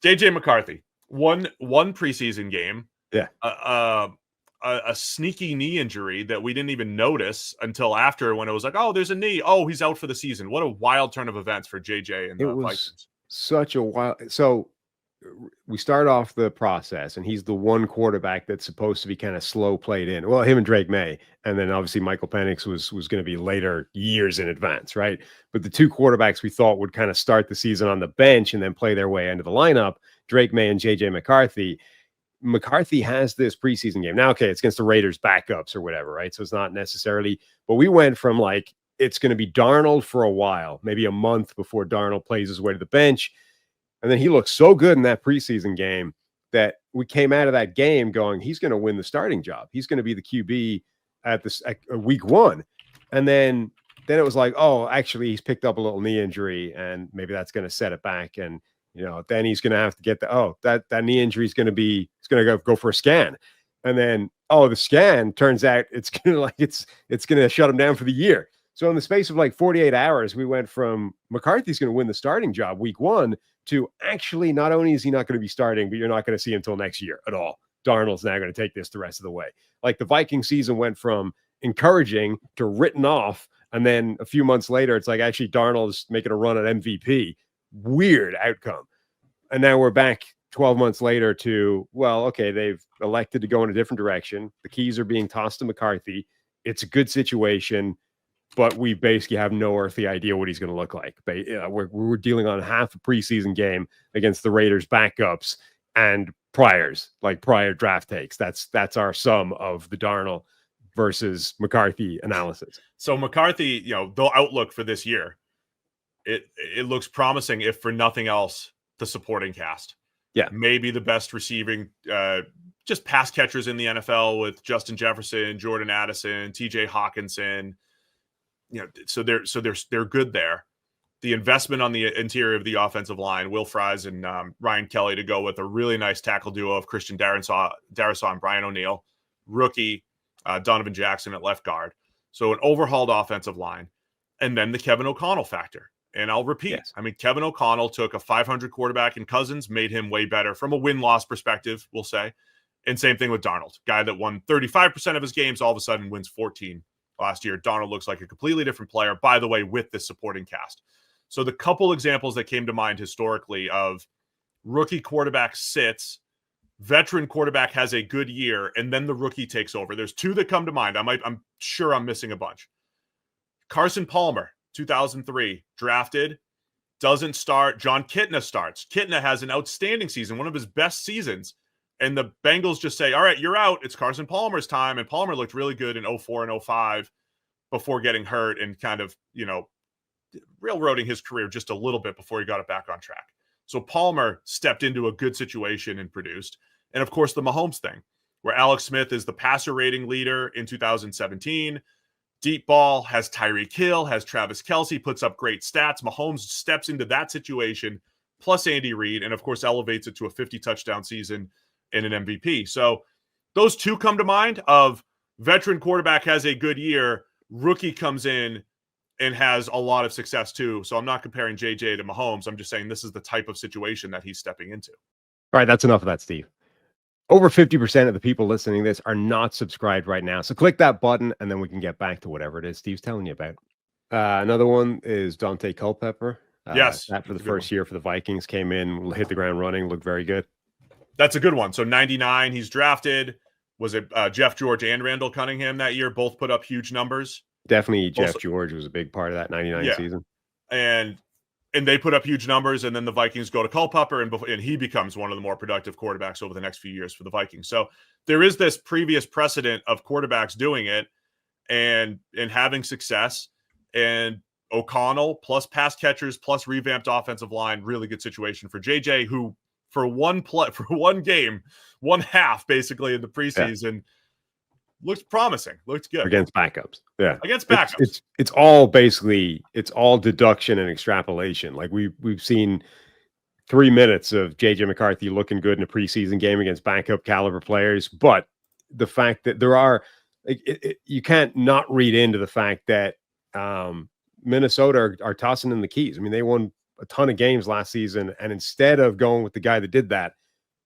JJ McCarthy, one preseason game. Yeah. A sneaky knee injury that we didn't even notice until after, when it was like, oh, there's a knee. Oh, he's out for the season. What a wild turn of events for JJ and the Vikings. Such a wild. So we start off the process, and he's the one quarterback that's supposed to be kind of slow played in. Well, him and Drake May, and then obviously Michael Penix was going to be later, years in advance, right? But the two quarterbacks we thought would kind of start the season on the bench and then play their way into the lineup, Drake May and JJ McCarthy. McCarthy has this preseason game. Now, okay, it's against the Raiders backups or whatever, right? So it's not necessarily, but we went from like, it's going to be Darnold for a while, maybe a month before Darnold plays his way to the bench. And then he looked so good in that preseason game that we came out of that game going, he's going to win the starting job. He's going to be the QB at week one. And then it was like, oh, actually, he's picked up a little knee injury, and maybe that's going to set it back. And then he's going to have to get that knee injury is going to go for a scan. And then, the scan turns out it's going to shut him down for the year. So in the space of like 48 hours, we went from McCarthy's going to win the starting job week one to actually not only is he not going to be starting, but you're not going to see him until next year at all. Darnold's now going to take this the rest of the way. Like the Viking season went from encouraging to written off. And then a few months later, it's like actually Darnold's making a run at MVP. Weird outcome. And now we're back 12 months later to, well, okay, they've elected to go in a different direction. The keys are being tossed to McCarthy. It's a good situation, but we basically have no earthly idea what he's going to look like. But we're dealing on half a preseason game against the Raiders backups and prior draft takes. That's our sum of the Darnold versus McCarthy analysis. So McCarthy, the outlook for this year, it looks promising, if for nothing else, the supporting cast. Yeah. Maybe the best receiving, just pass catchers in the NFL with Justin Jefferson, Jordan Addison, TJ Hawkinson. So they're good there. The investment on the interior of the offensive line, Will Fries and Ryan Kelly, to go with a really nice tackle duo of Christian Darrisaw and Brian O'Neill, rookie Donovan Jackson at left guard. So an overhauled offensive line, and then the Kevin O'Connell factor. And I'll repeat, yes. I mean, Kevin O'Connell took a 500 quarterback in Cousins, made him way better from a win-loss perspective, we'll say. And same thing with Darnold, guy that won 35% of his games, all of a sudden wins 14 last year. Darnold looks like a completely different player, by the way, with this supporting cast. So the couple examples that came to mind historically of rookie quarterback sits, veteran quarterback has a good year, and then the rookie takes over. There's two that come to mind. I'm sure I'm missing a bunch. Carson Palmer, 2003, drafted, doesn't start. John Kitna starts. Kitna has an outstanding season, one of his best seasons. And the Bengals just say, all right, you're out. It's Carson Palmer's time. And Palmer looked really good in 04 and 05 before getting hurt and kind of, railroading his career just a little bit before he got it back on track. So Palmer stepped into a good situation and produced. And of course, the Mahomes thing, where Alex Smith is the passer rating leader in 2017. Deep ball, has Tyreek Hill, has Travis Kelce, puts up great stats. Mahomes steps into that situation, plus Andy Reid, and of course elevates it to a 50-touchdown season and an MVP. So those two come to mind of veteran quarterback has a good year, rookie comes in and has a lot of success too. So I'm not comparing JJ to Mahomes. I'm just saying this is the type of situation that he's stepping into. All right, that's enough of that, Steve. Over 50% of the people listening to this are not subscribed right now. So click that button, and then we can get back to whatever it is Steve's telling you about. Another one is Dante Culpepper. Yes. That for the first year for the Vikings came in, hit the ground running, looked very good. That's a good one. So 99, he's drafted. Was it Jeff George and Randall Cunningham that year? Both put up huge numbers. Definitely Jeff George was a big part of that 99 season. And they put up huge numbers, and then the Vikings go to Culpepper, and he becomes one of the more productive quarterbacks over the next few years for the Vikings. So there is this previous precedent of quarterbacks doing it and having success. And O'Connell plus pass catchers plus revamped offensive line, really good situation for JJ, who for one game, one half basically in the preseason, looks promising, looks good against backups. Yeah, against backups. It's all basically all deduction and extrapolation. Like we've seen 3 minutes of JJ McCarthy looking good in a preseason game against backup caliber players, but the fact that there are, you can't not read into the fact that Minnesota are tossing in the keys. I mean, they won a ton of games last season. And instead of going with the guy that did that,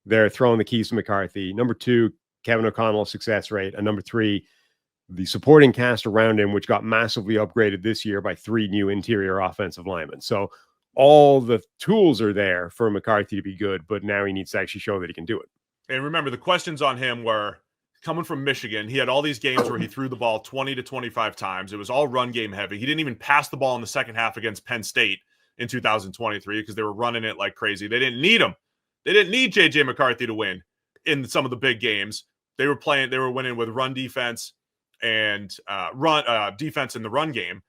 they're throwing the keys to McCarthy. Number 2, Kevin O'Connell's success rate. And number 3, the supporting cast around him, which got massively upgraded this year by 3 new interior offensive linemen. So all the tools are there for McCarthy to be good, but now he needs to actually show that he can do it. And remember, the questions on him were coming from Michigan. He had all these games where he threw the ball 20 to 25 times. It was all run game heavy. He didn't even pass the ball in the second half against Penn State in 2023 because they were running it like crazy. They didn't need him. They didn't need J.J. McCarthy to win in some of the big games. They were winning with run defense and defense in the run game.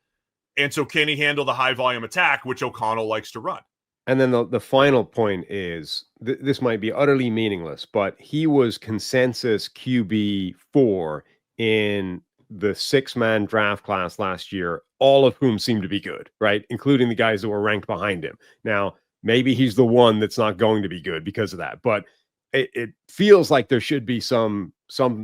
And so can he handle the high volume attack, which O'Connell likes to run? And then the final point is, this might be utterly meaningless, but he was consensus QB4 in the 6-man draft class last year, all of whom seemed to be good, right? Including the guys that were ranked behind him. Now, maybe he's the one that's not going to be good because of that, but it feels like there should be some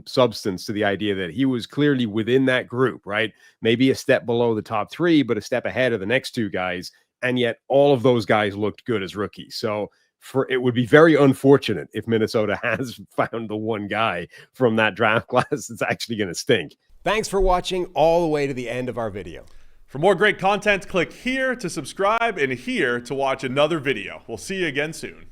substance to the idea that he was clearly within that group, right? Maybe a step below the top 3, but a step ahead of the next 2 guys. And yet all of those guys looked good as rookies. So it would be very unfortunate if Minnesota has found the one guy from that draft class that's actually going to stink. Thanks for watching all the way to the end of our video. For more great content, click here to subscribe and here to watch another video. We'll see you again soon.